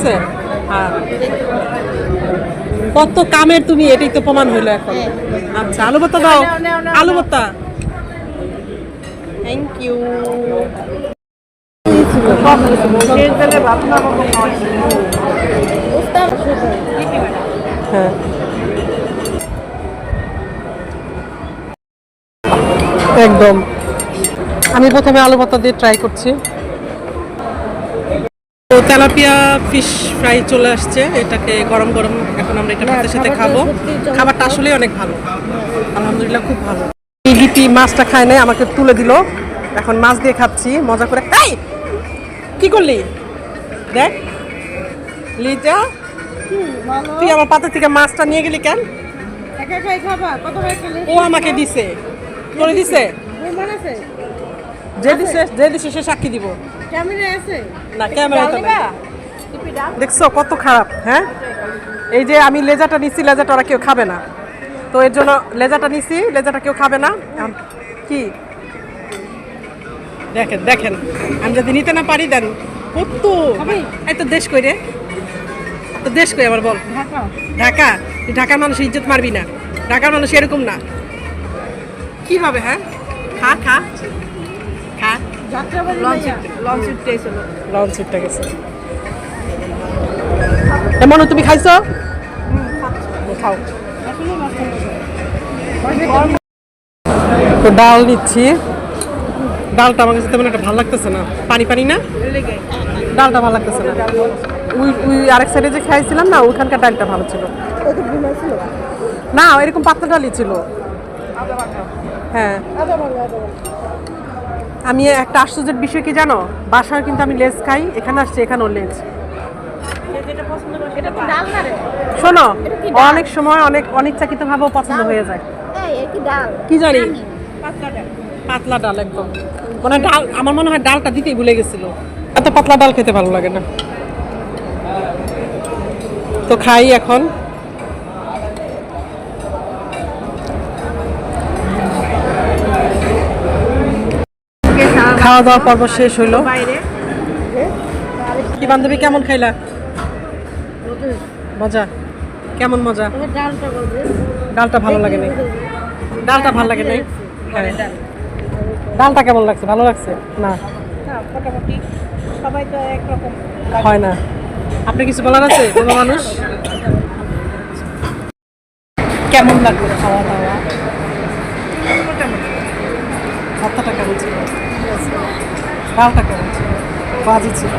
লাগছে? হ্যাঁ। কত কামের তুমি, এটাই তো প্রমাণ হইলো এখন। আচ্ছা, আলু ভর্তা দাও। আলু ভর্তা, থ্যাংক ইউ। হ্যাঁ, একদম। আমি প্রথমে আলু ভর্তা দিয়ে ট্রাই করছি। তো তেলাপিয়া ফিশ ফ্রাই চলে আসছে, এটাকে গরম গরম এখন আমরা এটা ভাতের সাথে খাবো। খাবারটা আসলেই অনেক ভালো, আলহামদুলিল্লাহ, খুব ভালো। এই লিপি মাছটা খায় নাই, আমাকে তুলে দিল, এখন মাছ দিয়ে খাচ্ছি মজা করে। এই কি করলি দেখ লিজা, তুই আমার পাতা থেকে মাছটা নিয়ে গেলি কেন? ও আমাকে দিছে, তোরে দিছে, যে দিছে সে সাক্ষী দিব। না, ক্যামেরা তো না। দেখছো কত খারাপ? হ্যাঁ, এই যে আমি লেজাটা নিছি, লেজাটা ওরা কেউ খাবে না, তো এর জন্য লেজাটা নিছি, লেজাটা কেউ খাবে না। কি দেখেন দেখেন, আমি যদি নিতে না পারি দেন কত। এই তো দেশ কই রে, তো দেশ কই আবার বল? ঢাকা। তুই ঢাকার মানুষ ইজ্জত মারবি না, ঢাকার মানুষ এরকম না। কিভাবে? হ্যাঁ, খা খা খা। লঞ্চ উঠতে গেছে। এমন তুমি খাইছো? খাও। তো ডাল নিচ্ছি, ডালটা আমার কাছে তেমন একটা ভালো লাগতেছে না, পানি পানি না, ডালটা ভালো লাগতেছে না। ওই আরেক সাইডে যে খাইছিলাম না, ওইখানকার ডালটা ভালো ছিল না, এরকম পাতলা ডালই ছিল। হ্যাঁ, আমি একটা আশ্চর্যের বিষয় কি জানো, বাসায় কিন্তু আমি লেজ খাই, এখানে আসছি এখানেও লেজ। শোনো, অনেক সময় অনেক অনিচ্ছাকৃত ভাবেও পছন্দ হয়ে যায়। কি জানি, পাতলা ডাল একদম, মানে ডাল আমার মনে হয় ডালটা দিতেই ভুলে গেছিল। এত পাতলা ডাল খেতে ভালো লাগে না, তো খাই এখন। খাওয়া দাওয়া পর্ব শেষ হইলো। কি বান্ধবী, কেমন খাইলা? মজা? কেমন মজা? ডালটা ভালো লাগে নাই, ডালটা ভালো লাগে নাই। ডালটা কেমন লাগছে? ভালো লাগছে না? সবাই তো একরকম হয় না। আপনি কিছু বলার আছে? কোনো মানুষ কেমন লাগলো খাওয়া দাওয়া? ভর্তাটা কেমন ছিল? ডালটা কেমন ছিল? বাজি ছিল।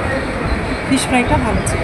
ফিশ ফ্রাইটা ভালো ছিল।